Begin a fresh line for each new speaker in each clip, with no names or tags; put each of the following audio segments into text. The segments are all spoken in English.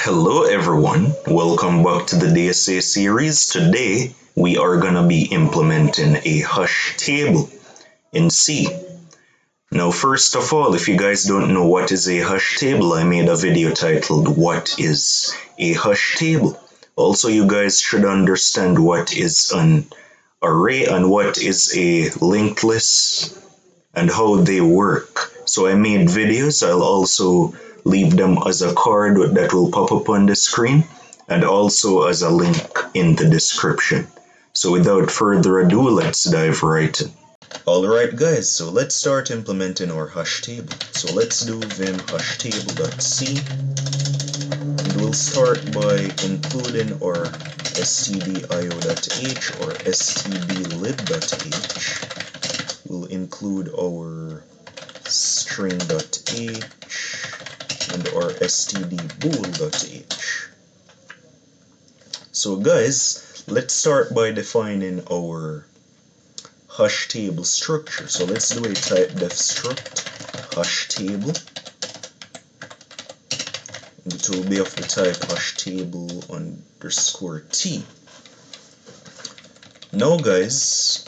Hello everyone, welcome back to the DSA series. Today we are going to be implementing a hash table in C. Now first of all, if you guys don't know what is a hash table, I made a video titled What is a hash table? Also, you guys should understand what is an array and what is a linked list and how they work. So I made videos. I'll also leave them as a card that will pop up on the screen and also as a link in the description. So without further ado, let's dive right in. Alright guys, so let's start implementing our hash table. So let's do vim hashtable.c and we'll start by including our stdio.h or stdlib.h. We'll include our string.h and our stdbool.h. So guys, let's start by defining our hash table structure. So let's do a type def struct hash table, and it will be of the type hashtable_t. Now guys,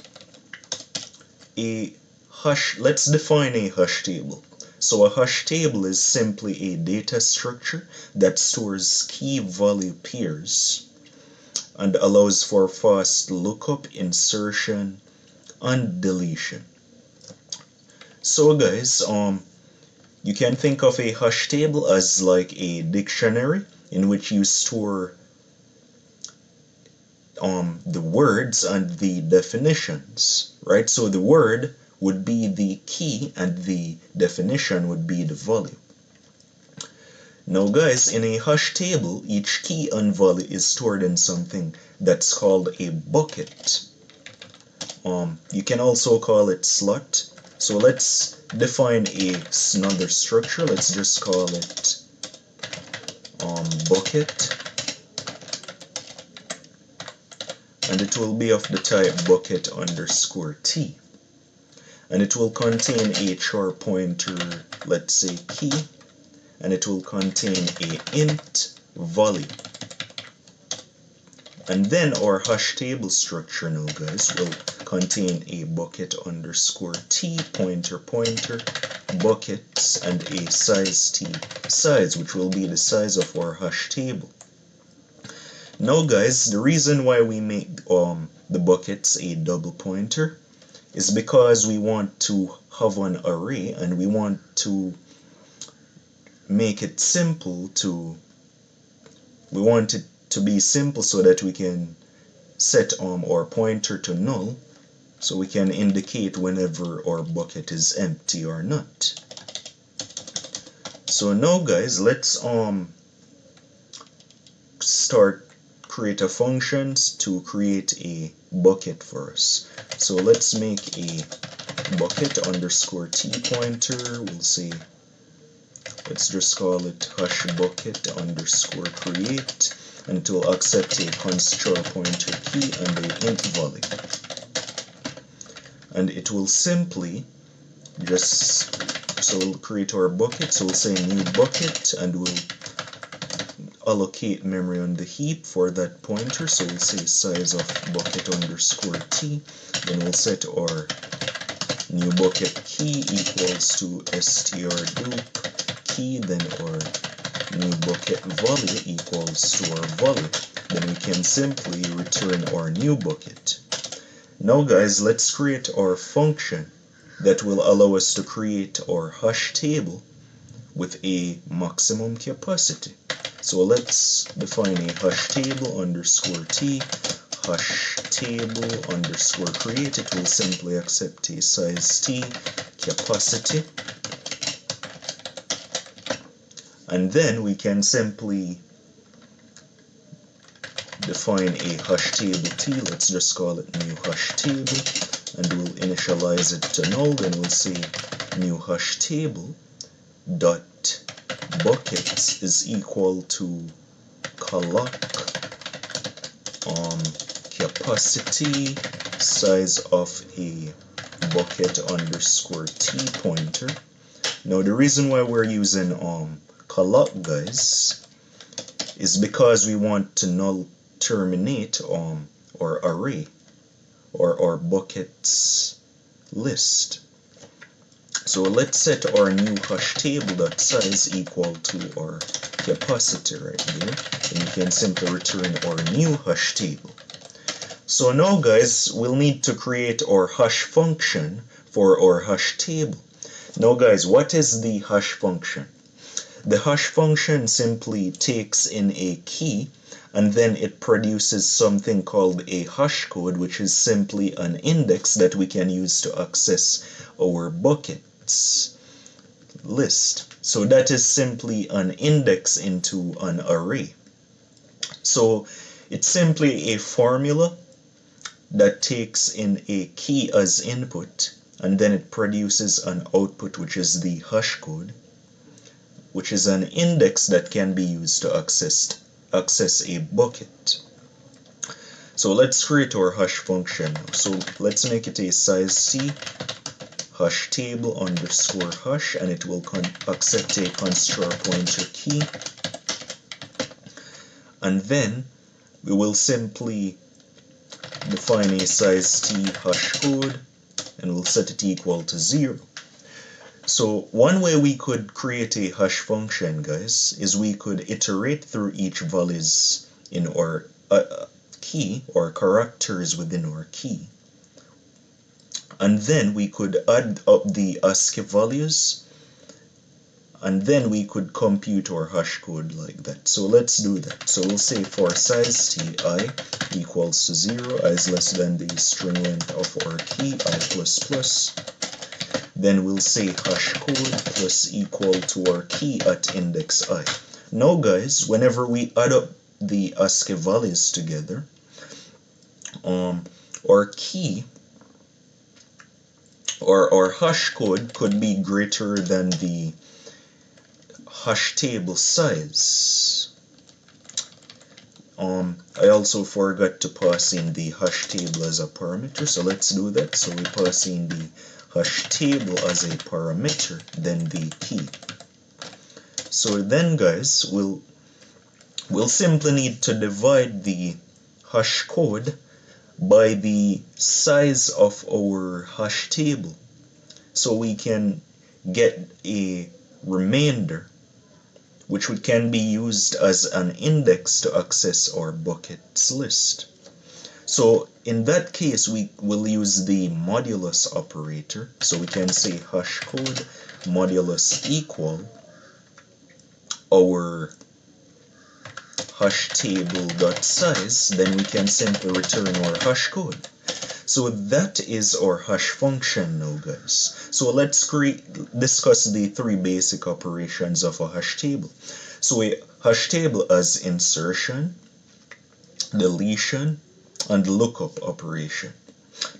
let's define a hash table. So a hash table is simply a data structure that stores key value pairs and allows for fast lookup, insertion, and deletion. So guys, you can think of a hash table as like a dictionary in which you store the words and the definitions, right? So the word would be the key and the definition would be the value. Now guys, in a hash table, each key and value is stored in something that's called a bucket. You can also call it slot. So let's define another structure. Let's just call it bucket. And it will be of the type bucket_t. And it will contain a char pointer, let's say key, and it will contain a int value. And then our hash table structure now guys will contain a bucket_t pointer buckets and a size t size, which will be the size of our hash table. Now guys, the reason why we make the buckets a double pointer is because we want to have an array and we want to make it simple we want it to be simple so that we can set our pointer to null so we can indicate whenever our bucket is empty or not. So now guys, let's create a function to create a bucket for us. So let's make a bucket_t pointer. We'll say, let's just call it hash bucket_create, and it will accept a const char pointer key and a int value. And it will simply so we'll create our bucket. So we'll say new bucket and we'll allocate memory on the heap for that pointer. So we'll say size of bucket_t. Then we'll set our new bucket key equals to strdoop key. Then our new bucket value equals to our value. Then we can simply return our new bucket. Now guys, let's create our function that will allow us to create our hash table with a maximum capacity. So let's define a hashtable_t hashtable_create. It will simply accept a size t capacity, and then we can simply define a hashtable t. Let's just call it new hashtable and we'll initialize it to null. Then we'll say new hashtable dot buckets is equal to calloc capacity size of a bucket_t pointer. Now the reason why we're using calloc guys is because we want to null terminate our array or buckets list. So let's set our new hash table.size equal to our capacitor right here, and we can simply return our new hash table. So now guys, we'll need to create our hash function for our hash table. Now guys, what is the hash function? The hash function simply takes in a key and then it produces something called a hash code, which is simply an index that we can use to access our buckets list. So that is simply an index into an array. So it's simply a formula that takes in a key as input and then it produces an output, which is the hash code, which is an index that can be used to access a bucket. So let's create our hash function. So let's make it a size C hash table underscore hash, and it will accept a construct pointer key, and then we will simply define a size t hash code and we'll set it equal to 0. So one way we could create a hash function, guys, is we could iterate through each values in our key or characters within our key, and then we could add up the ASCII values, and then we could compute our hash code like that. So let's do that. So we'll say for size t I equals to 0, I is less than the string length of our key I plus plus. Then we'll say hash code plus equal to our key at index I. Now guys, whenever we add up the ASCII values together, our key or our hash code could be greater than the hash table size. I also forgot to pass in the hash table as a parameter, so let's do that. So we pass in the hash table as a parameter, then the key. So then guys, we'll simply need to divide the hash code by the size of our hash table so we can get a remainder which can be used as an index to access our buckets list. So in that case, we will use the modulus operator. So we can say hash code modulus equal our hash table dot size, then we can simply return our hash code. So that is our hash function now, guys. So let's discuss the three basic operations of a hash table. So a hash table has insertion, deletion, and lookup operation.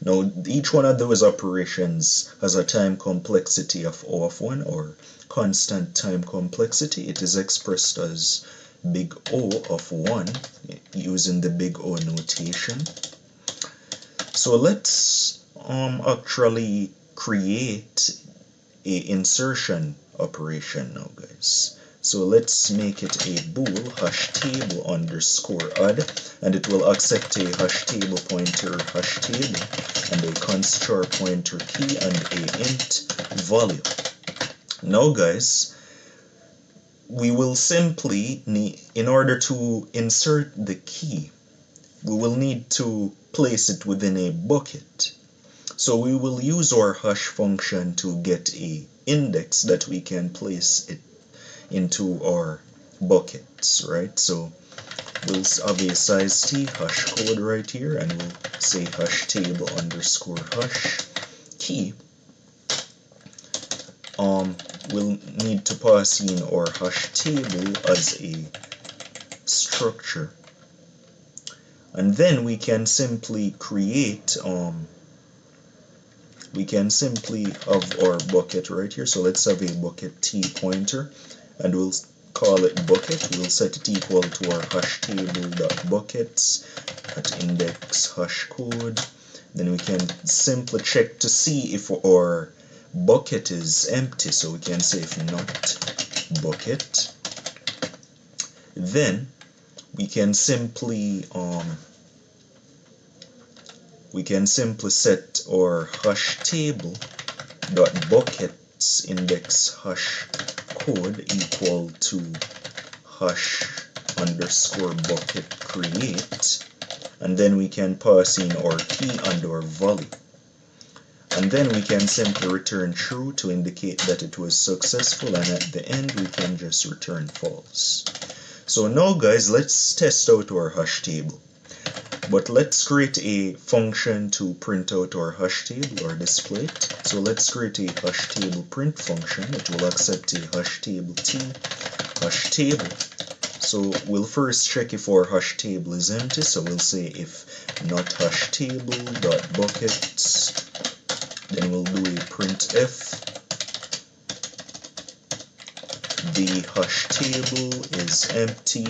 Now each one of those operations has a time complexity of O of 1, or constant time complexity. It is expressed as big O of 1 using the big O notation. So let's actually create a insertion operation now, guys. So let's make it a bool hash table underscore add, and it will accept a hash table pointer hash table and a construct pointer key and a int value. Now guys, we will simply need, in order to insert the key, we will need to place it within a bucket. So we will use our hash function to get a index that we can place it into our buckets, right? So we'll have a size t hash code right here, and we'll say hash table underscore hash key. We'll need to pass in our hash table as a structure, and then we can simply create we can simply have our bucket right here. So let's have a bucket t pointer, and we'll call it bucket. We'll set it equal to our hash table dot buckets at index hash code. Then we can simply check to see if our bucket is empty. So we can say if not bucket, then we can simply set our hash table dot buckets index hash code equal to hash underscore bucket create, and then we can pass in our key and our value, and then we can simply return true to indicate that it was successful, and at the end we can just return false. So now guys, let's test out our hash table. But let's create a function to print out our hash table or display it. So let's create a hash table print function that will accept a hash table t hash table. So we'll first check if our hash table is empty. So we'll say if not hash table dot buckets, then we'll do a printf the hash table is empty,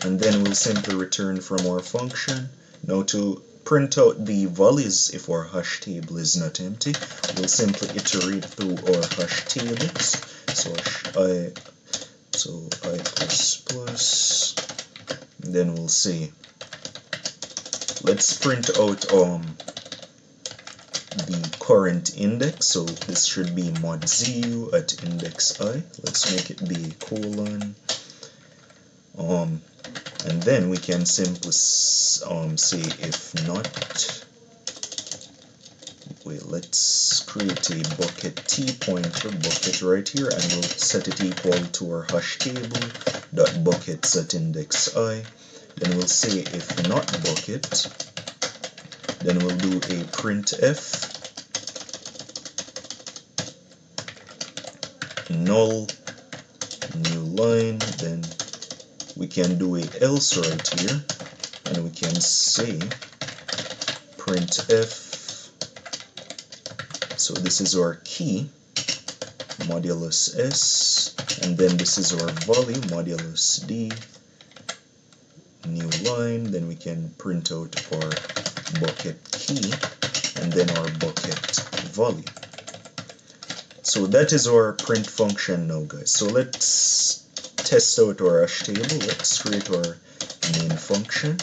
and then we'll simply return from our function. Now to print out the values if our hash table is not empty, we'll simply iterate through our hash tables. So I plus plus, then we'll say let's print out the current index. So this should be mod zu at index I. Let's make it be colon. And then we can simply say if not, let's create a bucket t pointer bucket right here, and we'll set it equal to our hash table dot buckets at index I. Then we'll say if not bucket, then we'll do a printf null new line, then we can do a else right here, and we can say printf, so this is our key modulus s, and then this is our value modulus d new line, then we can print out our bucket key and then our bucket value. So that is our print function now guys. So let's test out our hash table. Let's create our main function,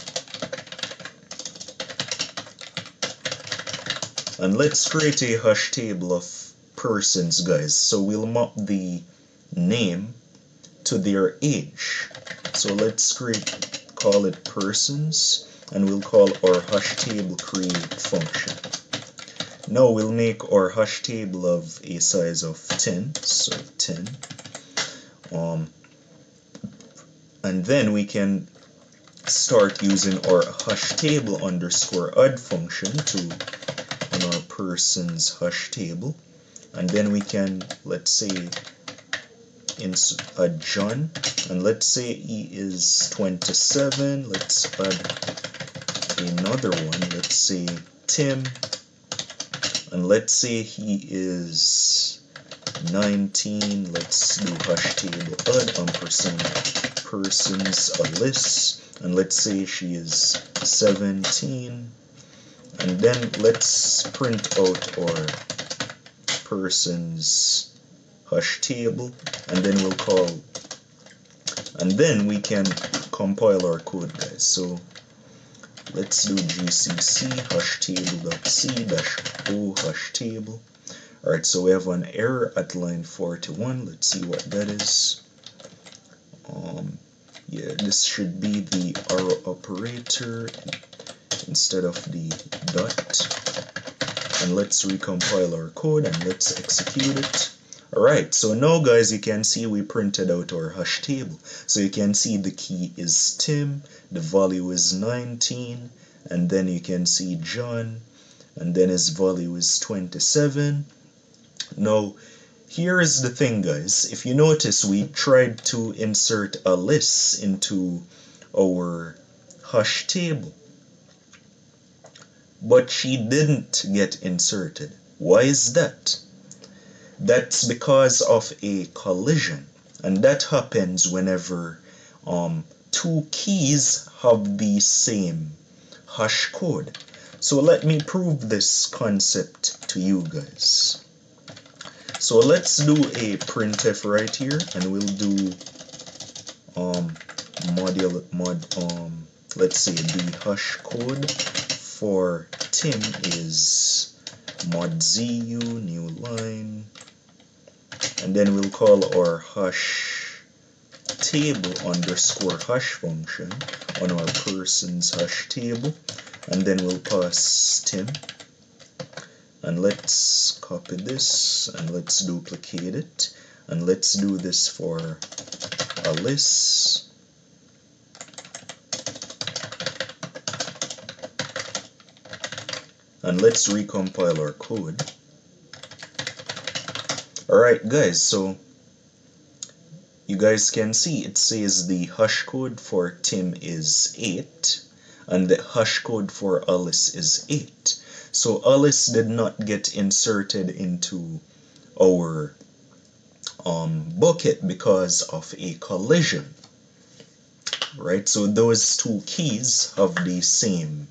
and let's create a hash table of persons guys. So we'll map the name to their age. So let's call it persons, and we'll call our hash table create function. Now we'll make our hash table of a size of 10, so 10. And then we can start using our hash table underscore add function on our person's hash table, and then we can, let's say, add John, and let's say he is 27. Let's add another one, let's say Tim, and let's say he is 19. Let's do hash table add ampersand persons Alice, and let's say she is 17, and then let's print out our person's hash table, and then we'll call, and then we can compile our code guys. So let's do gcc hashtable.c -o hashtable. Alright, so we have an error at line 41. Let's see what that is. Yeah, this should be the arrow operator instead of the dot. And let's recompile our code and let's execute it. Alright, so now guys, you can see we printed out our hash table. So you can see the key is Tim, the value is 19, and then you can see John, and then his value is 27. Now, here is the thing guys, if you notice, we tried to insert Alice into our hash table, but she didn't get inserted. Why is that? That's because of a collision, and that happens whenever two keys have the same hash code. So let me prove this concept to you guys. So let's do a printf right here, and we'll do let's say the hash code for Tim is mod ZU new line, and then we'll call our hash table underscore hash function on our person's hash table, and then we'll pass Tim. And let's copy this and let's duplicate it, and let's do this for Alice. And let's recompile our code. Alright guys, so you guys can see it says the hash code for Tim is 8 and the hash code for Alice is 8. So Alice did not get inserted into our bucket because of a collision, right? So those two keys have the same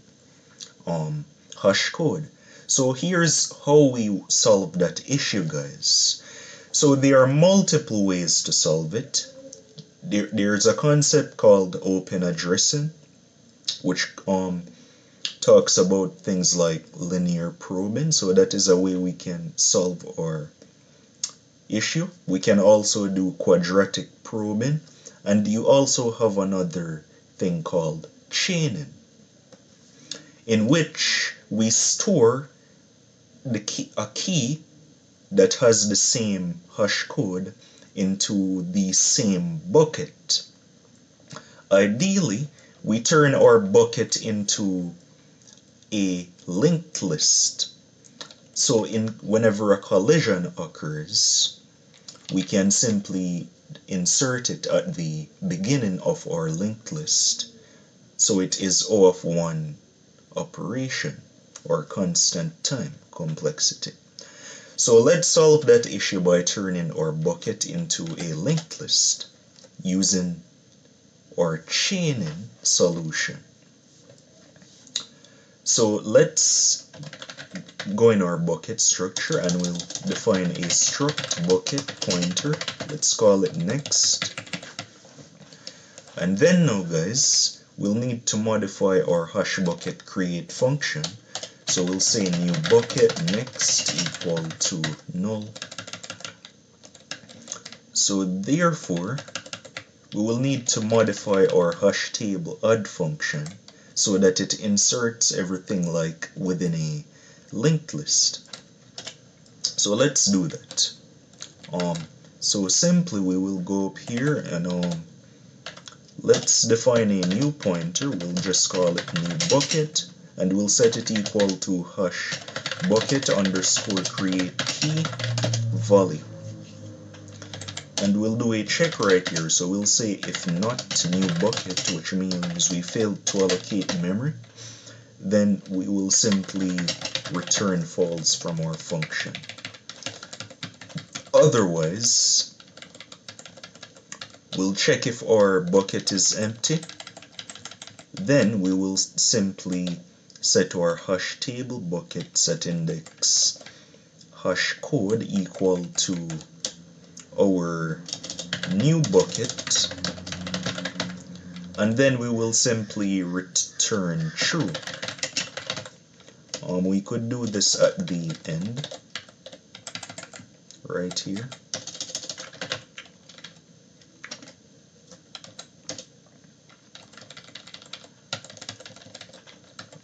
hash code. So here's how we solve that issue, guys. So there are multiple ways to solve it. There's a concept called open addressing, which talks about things like linear probing. So that is a way we can solve our issue. We can also do quadratic probing, and you also have another thing called chaining, in which we store a key that has the same hash code into the same bucket. Ideally, we turn our bucket into a linked list. So whenever a collision occurs, we can simply insert it at the beginning of our linked list. So it is O of 1 operation, or constant time complexity. So let's solve that issue by turning our bucket into a linked list using our chaining solution. So let's go in our bucket structure and we'll define a struct bucket pointer. Let's call it next. And then now guys, we'll need to modify our hash bucket create function. So we'll say new bucket next equal to null. So therefore, we will need to modify our hash table add function so that it inserts everything like within a linked list. So let's do that. So simply we will go up here and let's define a new pointer. We'll just call it new bucket, and we'll set it equal to hash bucket underscore create key value. And we'll do a check right here. So we'll say if not new bucket, which means we failed to allocate memory, then we will simply return false from our function. Otherwise, we'll check if our bucket is empty. Then we will simply set our hash table bucket set index hash code equal to our new bucket, and then we will simply return true. We could do this at the end right here.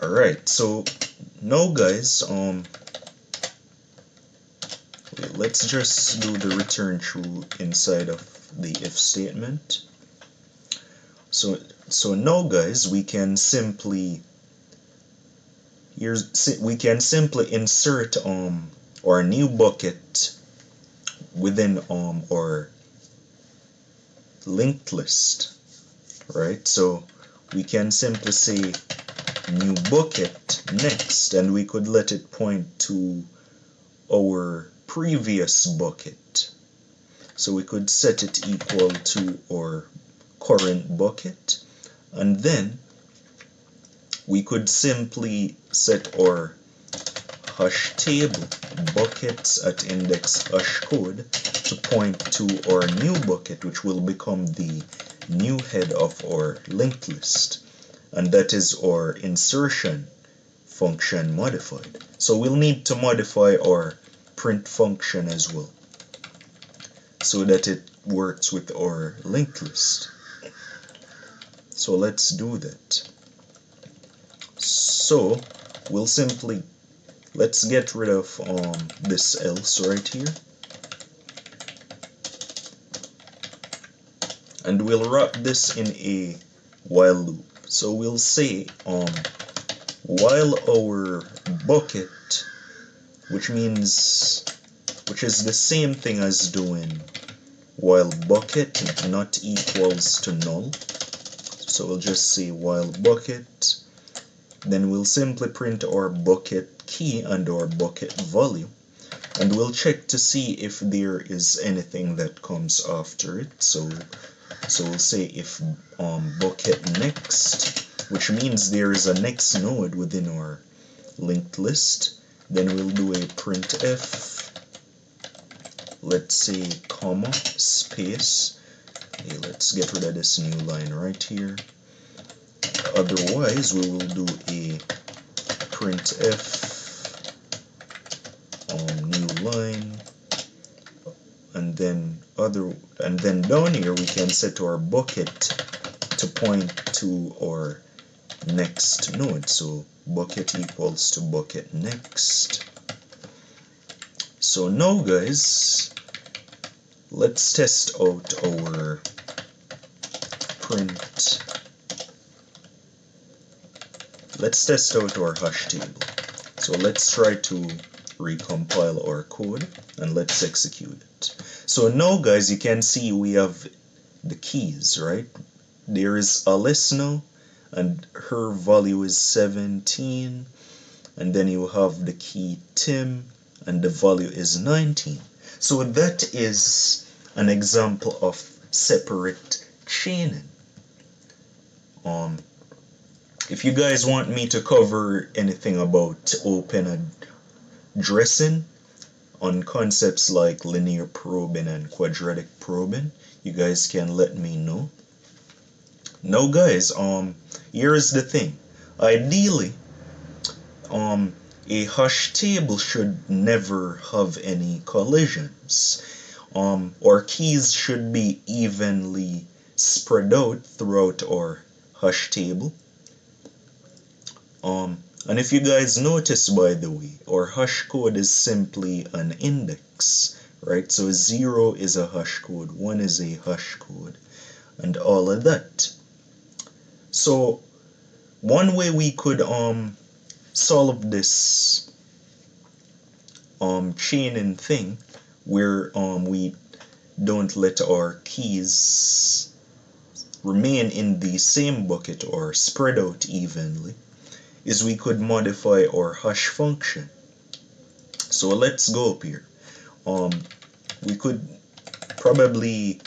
Alright, so now guys, let's just do the return true inside of the if statement. So now guys, we can simply insert our new bucket within our linked list, right? So we can simply say new bucket next, and we could let it point to our previous bucket. So we could set it equal to our current bucket, and then we could simply set our hash table buckets at index hash code to point to our new bucket, which will become the new head of our linked list, and that is our insertion function modified. So we'll need to modify our print function as well so that it works with our linked list. So let's do that. So we'll simply, let's get rid of this else right here, and we'll wrap this in a while loop. So we'll say while our bucket, which is the same thing as doing while bucket not equals to null. So we'll just say while bucket, then we'll simply print our bucket key and our bucket value, and we'll check to see if there is anything that comes after it. So we'll say if bucket next, which means there is a next node within our linked list. Then we'll do a printf, let's say comma space. Okay, let's get rid of this new line right here. Otherwise we will do a printf new line, and then down here we can set our bucket to point to our next node. So bucket equals to bucket next. So now guys, let's test out our print. Let's test out our hash table. So let's try to recompile our code and let's execute it. So now guys, you can see we have the keys, right? There is Alice now, and her value is 17, and then you have the key Tim, and the value is 19. So that is an example of separate chaining. If you guys want me to cover anything about open addressing on concepts like linear probing and quadratic probing, you guys can let me know. Now guys, here is the thing. Ideally, a hash table should never have any collisions. Our keys should be evenly spread out throughout our hash table. And if you guys notice, by the way, our hash code is simply an index, right? So 0 is a hash code, 1 is a hash code, and all of that. So one way we could solve this chaining thing, where we don't let our keys remain in the same bucket or spread out evenly, is we could modify our hash function. So let's go up here. We could probably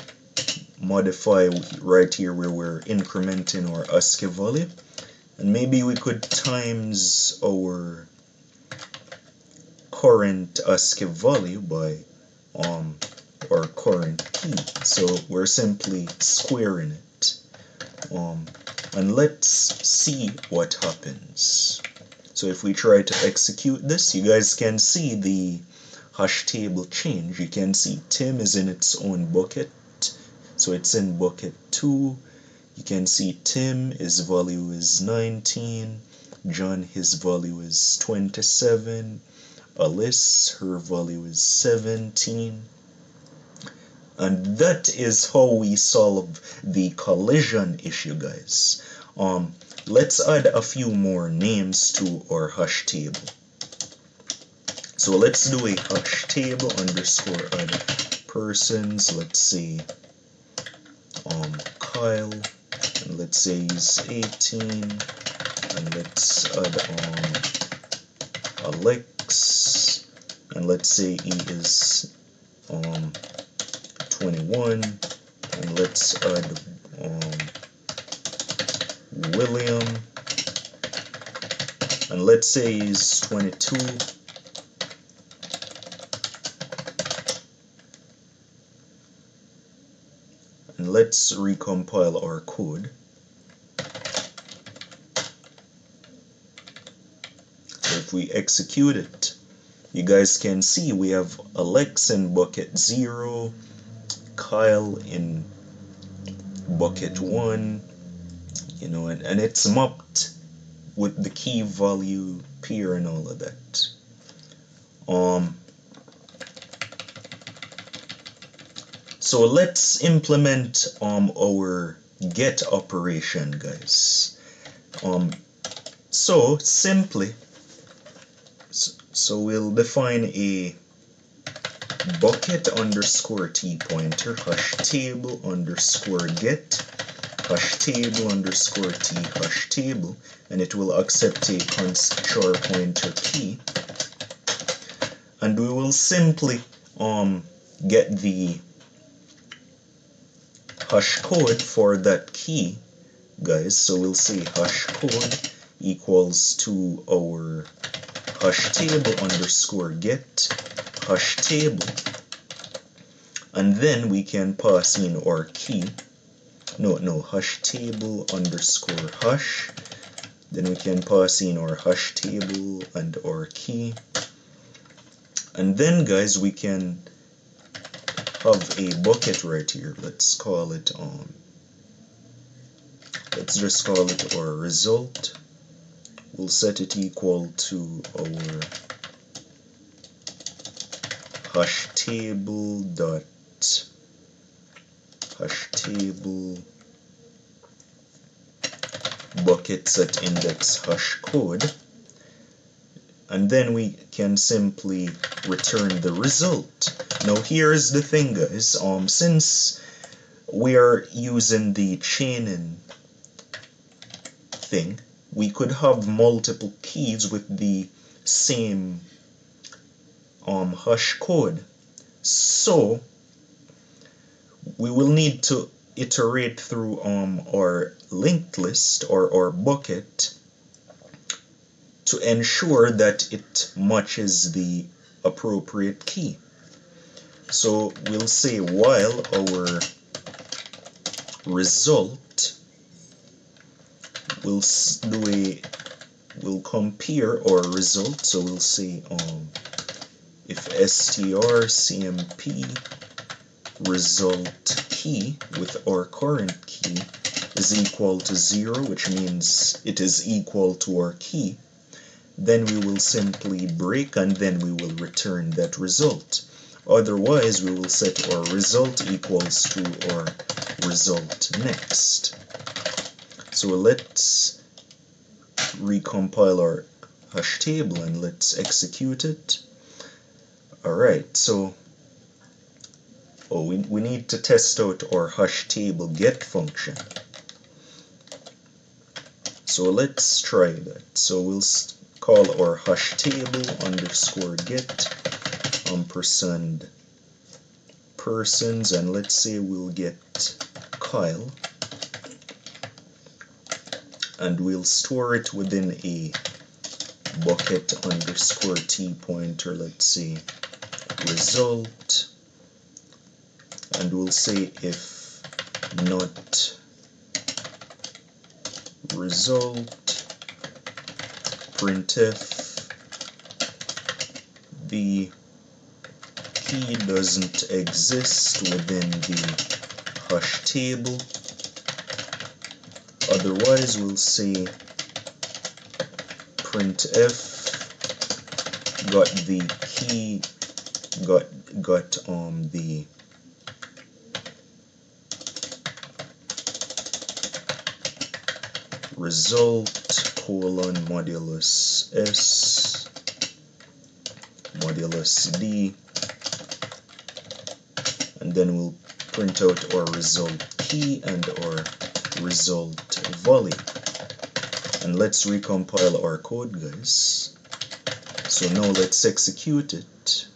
modify right here where we're incrementing our ASCII value, and maybe we could times our current ASCII value by our current key. So we're simply squaring it. And let's see what happens. So if we try to execute this, you guys can see the hash table change. You can see Tim is in its own bucket, so it's in bucket 2. You can see Tim, his value is 19, John, his value is 27, Alice, her value is 17. And that is how we solve the collision issue, guys. Let's add a few more names to our hash table. So let's do a hash table underscore add persons. Let's say Kyle, and let's say he's 18, and let's add Alex, and let's say he is 21, and let's add William, and let's say he's 22, and let's recompile our code. So if we execute it, you guys can see we have Alex in bucket 0, Kyle in bucket 1, you know, and it's mapped with the key value pair and all of that. So let's implement our get operation, guys. So simply, so we'll define a bucket underscore t pointer hashtable underscore get hashtable underscore t hashtable, and it will accept a const char pointer key, and we will simply get the hash code for that key, guys. So we'll say hash code equals to our hashtable underscore get hashtable, and then we can pass in our key. Hashtable underscore hash, then we can pass in our hashtable and our key, and then, guys, we can have a bucket right here. Let's call it let's just call it our result. We'll set it equal to our hashtable dot hashtable buckets at index hash code, and then we can simply return the result. Now here's the thing, guys, since we are using the chaining thing, we could have multiple keys with the same hash code, so we will need to iterate through our linked list or our bucket to ensure that it matches the appropriate key. So we'll say while our result, we'll compare our result. So we'll say if strcmp result key with our current key is equal to 0, which means it is equal to our key, then we will simply break and then we will return that result. Otherwise, we will set our result equals to our result next. So let's recompile our hash table and let's execute it. Alright, so we need to test out our hash table get function. So let's try that. So we'll call our hash table underscore get ampersand persons, and let's say we'll get Kyle, and we'll store it within a bucket underscore t pointer, let's say result, and we'll say if not result printf the key doesn't exist within the hash table. Otherwise, we'll say printf got the key got the result colon modulus s modulus d, and then we'll print out our result key and our result volume. And let's recompile our code, guys. So now let's execute it.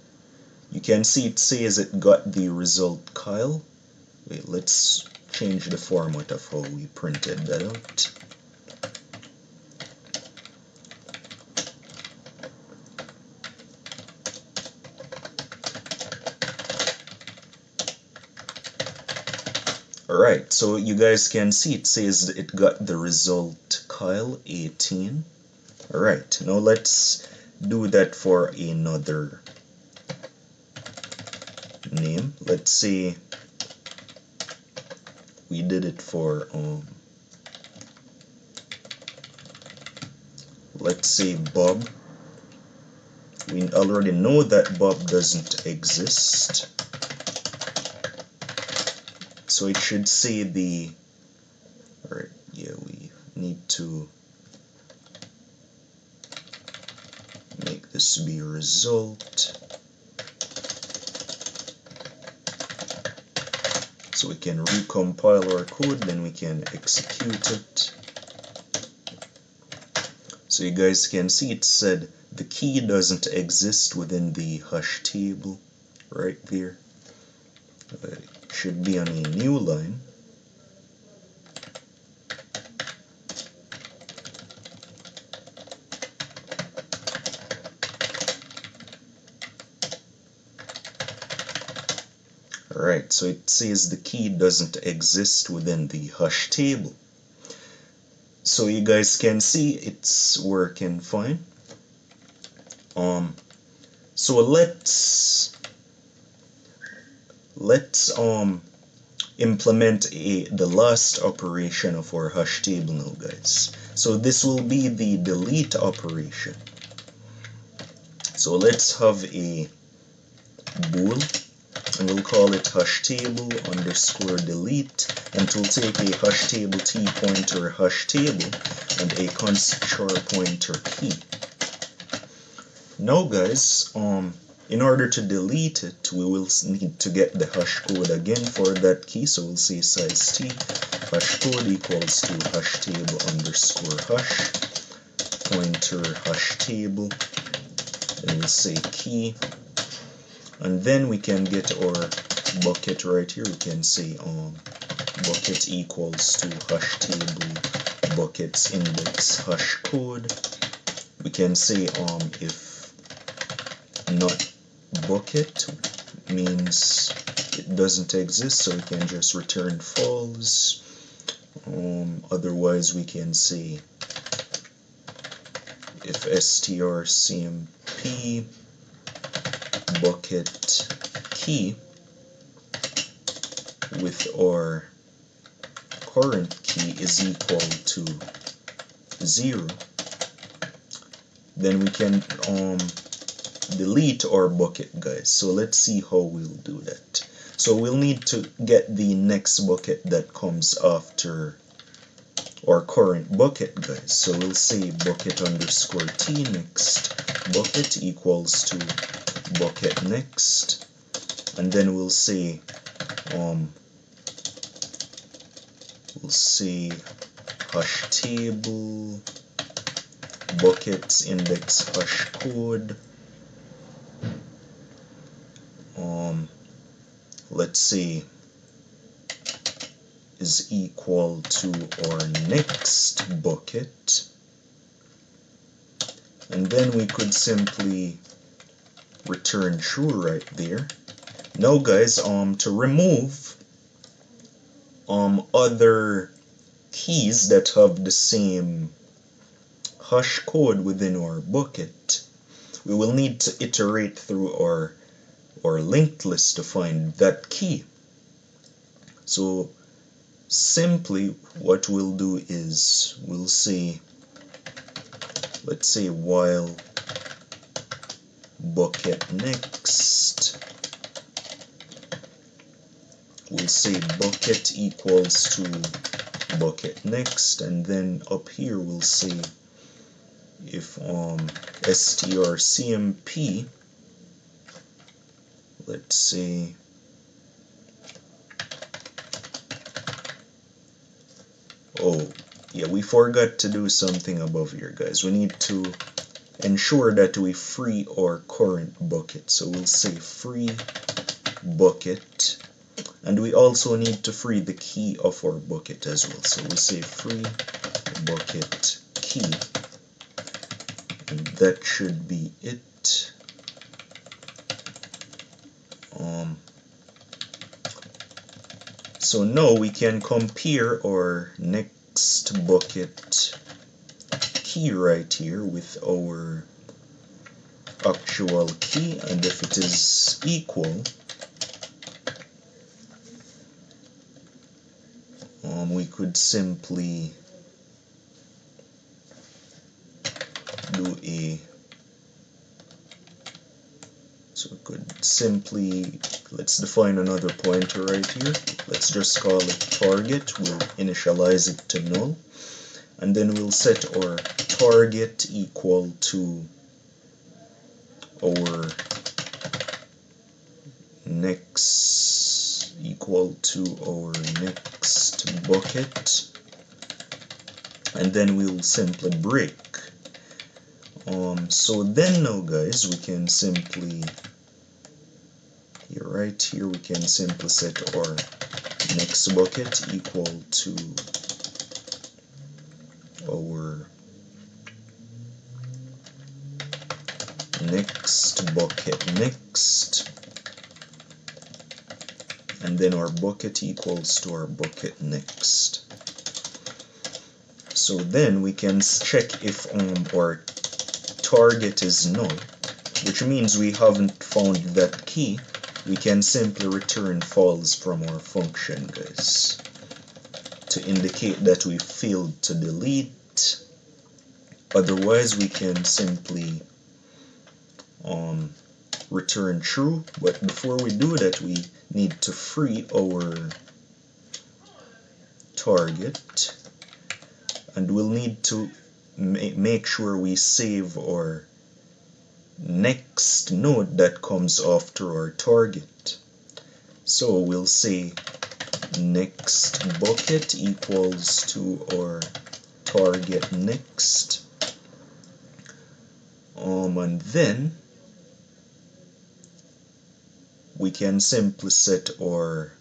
You can see it says it got the result Kyle. Wait, let's change the format of how we printed that out. Alright, so you guys can see it says it got the result Kyle 18. Alright, now let's do that for another name. Let's say we did it for let's say Bob. We already know that Bob doesn't exist, so it should say the, alright, yeah, we need to make this be a result so we can recompile our code, then we can execute it. So you guys can see it said the key doesn't exist within the hash table right there. It should be on a new line. Alright, so it says the key doesn't exist within the hash table. So you guys can see it's working fine. So let's implement the last operation of our hash table now, guys. So this will be the delete operation. So let's have a bool, and we'll call it hashtable underscore delete, and it will take a hashtable t pointer hashtable and a const char pointer key. Now guys, in order to delete it, we will need to get the hash code again for that key. So we'll say size t hash code equals to hashtable underscore hash pointer hashtable, and we'll say key, and then we can get our bucket right here. We can say bucket equals to hashtable buckets index hash code. We can say if not bucket means it doesn't exist, so we can just return false. Otherwise we can say if strcmp bucket key with our current key is equal to 0, then we can delete our bucket, guys. So let's see how we'll do that. So we'll need to get the next bucket that comes after our current bucket, guys. So we'll say bucket underscore t next bucket equals to bucket next, and then we'll say hash table buckets index hash code. Let's say is equal to our next bucket, and then we could simply return true right there. Now guys, to remove other keys that have the same hash code within our bucket, we will need to iterate through our linked list to find that key. So simply what we'll do is we'll say, let's say while bucket next, we'll say bucket equals to bucket next, and then up here we'll say if strcmp, let's say oh yeah, we forgot to do something above here, guys. We need to ensure that we free our current bucket. So we'll say free bucket, and we also need to free the key of our bucket as well. So we'll say free bucket key, and that should be it. So now we can compare our next bucket key right here with our actual key, and if it is equal, we could simply do let's define another pointer right here. Let's just call it target. We'll initialize it to null, and then we'll set our target equal to our next bucket, and then we'll simply break. So then now guys, we can simply right here we can simply set our next bucket equal to our next bucket next, and then our bucket equals to our bucket next. So then we can check if our target is null, which means we haven't found that key. We can simply return false from our function, guys, to indicate that we failed to delete. Otherwise we can simply return true, but before we do that we need to free our target, and we'll need to make sure we save our next node that comes after our target. So we'll say next bucket equals to our target next, and then we can simply set our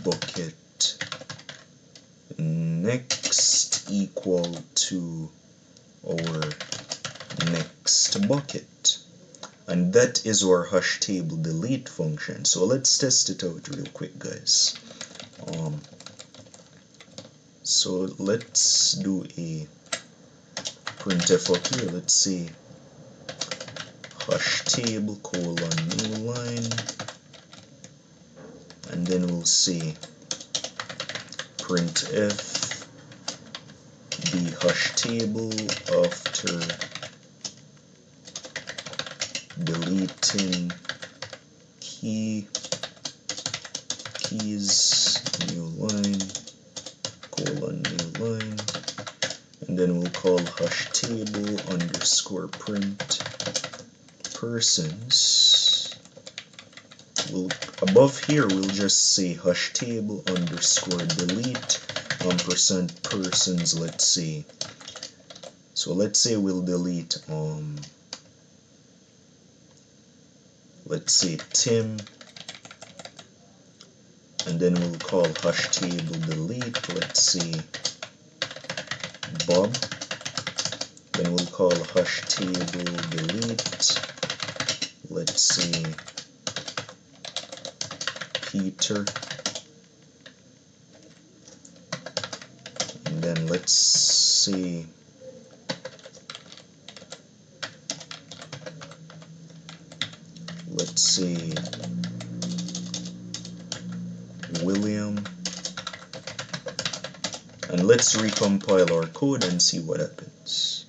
bucket next equal to our next bucket, and that is our hashtable delete function. So let's test it out real quick, guys. So let's do a printf up here. Let's say hashtable colon new line, and then we'll say printf the hashtable after deleting keys new line colon new line, and then we'll call hashtable underscore print persons. Above here we'll just say hashtable underscore delete ampersand persons, let's see. So let's say we'll delete let's say Tim, and then we'll call hashtable delete, let's see Bob, then we'll call hashtable delete, let's see Peter, and then let's see William, and let's recompile our code and see what happens.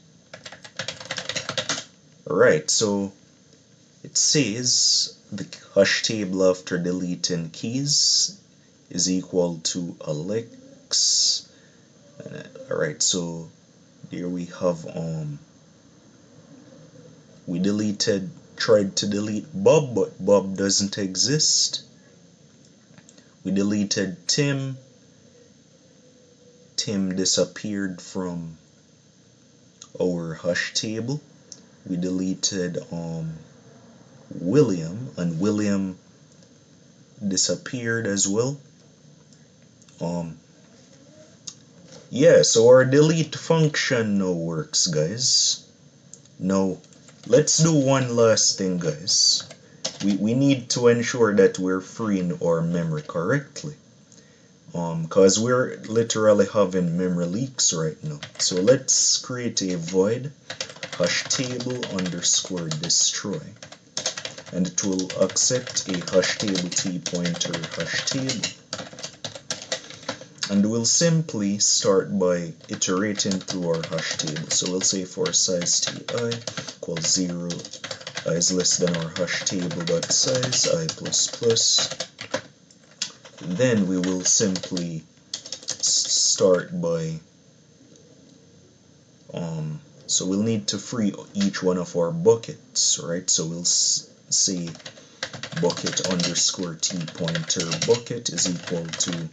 Alright, so it says the hash table after deleting keys is equal to Alex. Alright, so there we have we tried to delete Bob, but Bob doesn't exist. We deleted Tim disappeared from our hash table. We deleted William, and William disappeared as well. Yeah, so our delete function now works, guys. Now let's do one last thing, guys. we need to ensure that we're freeing our memory correctly. Because we're literally having memory leaks right now. So let's create a void hashtable underscore destroy, and it will accept a hashtable t pointer hashtable. And we'll simply start by iterating through our hash table. So we'll say for size ti equals 0, I is less than our hash table dot size I plus plus. Then we will simply start by so we'll need to free each one of our buckets, right? So we'll say bucket underscore t pointer bucket is equal to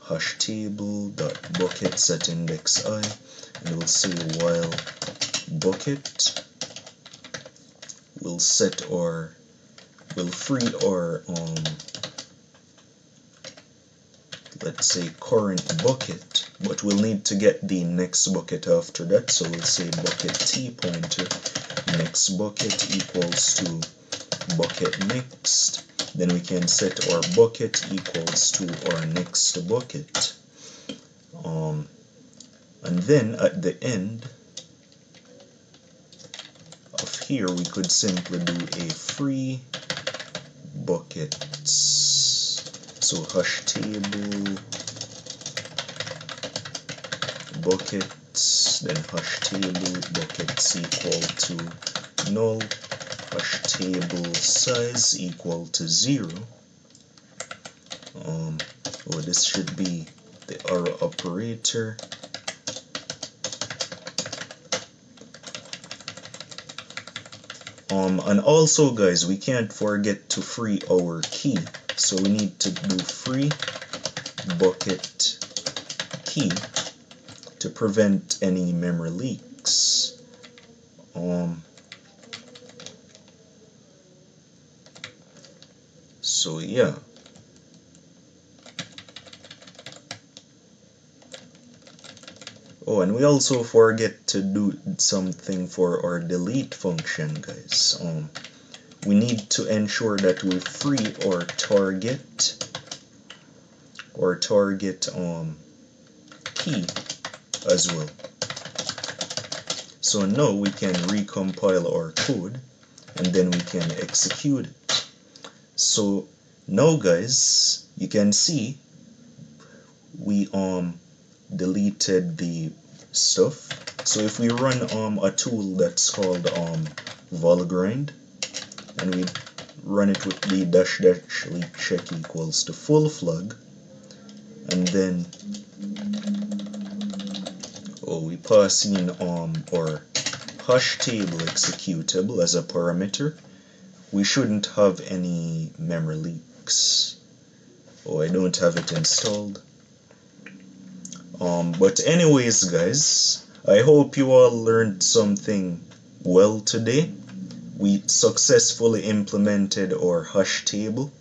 hashtable dot bucket set index I, and we'll say while bucket will set our will free our let's say current bucket, but we'll need to get the next bucket after that. So we'll say bucket t pointer next bucket equals to bucket next. Then we can set our bucket equals to our next bucket. And then at the end of here, we could simply do a free buckets. So hashtable buckets, then hashtable buckets equal to null, hashtable size equal to 0. This should be the arrow operator. And also guys, we can't forget to free our key. So we need to do free bucket key to prevent any memory leaks. So yeah. Oh, and we also forget to do something for our delete function, guys. We need to ensure that we free our target key as well. So now we can recompile our code and then we can execute it. So now guys, you can see we deleted the stuff. So if we run a tool that's called volgrind, and we run it with the dash leak check equals to full flag, and then we pass in our hash table executable as a parameter, we shouldn't have any memory leaks. I don't have it installed. But anyways guys, I hope you all learned something well today. We successfully implemented our hash table.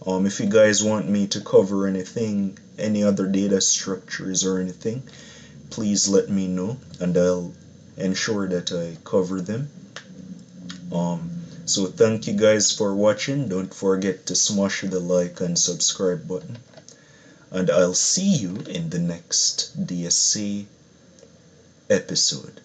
If you guys want me to cover anything, any other data structures or anything, please let me know and I'll ensure that I cover them. So thank you guys for watching. Don't forget to smash the like and subscribe button. And I'll see you in the next DSA episode.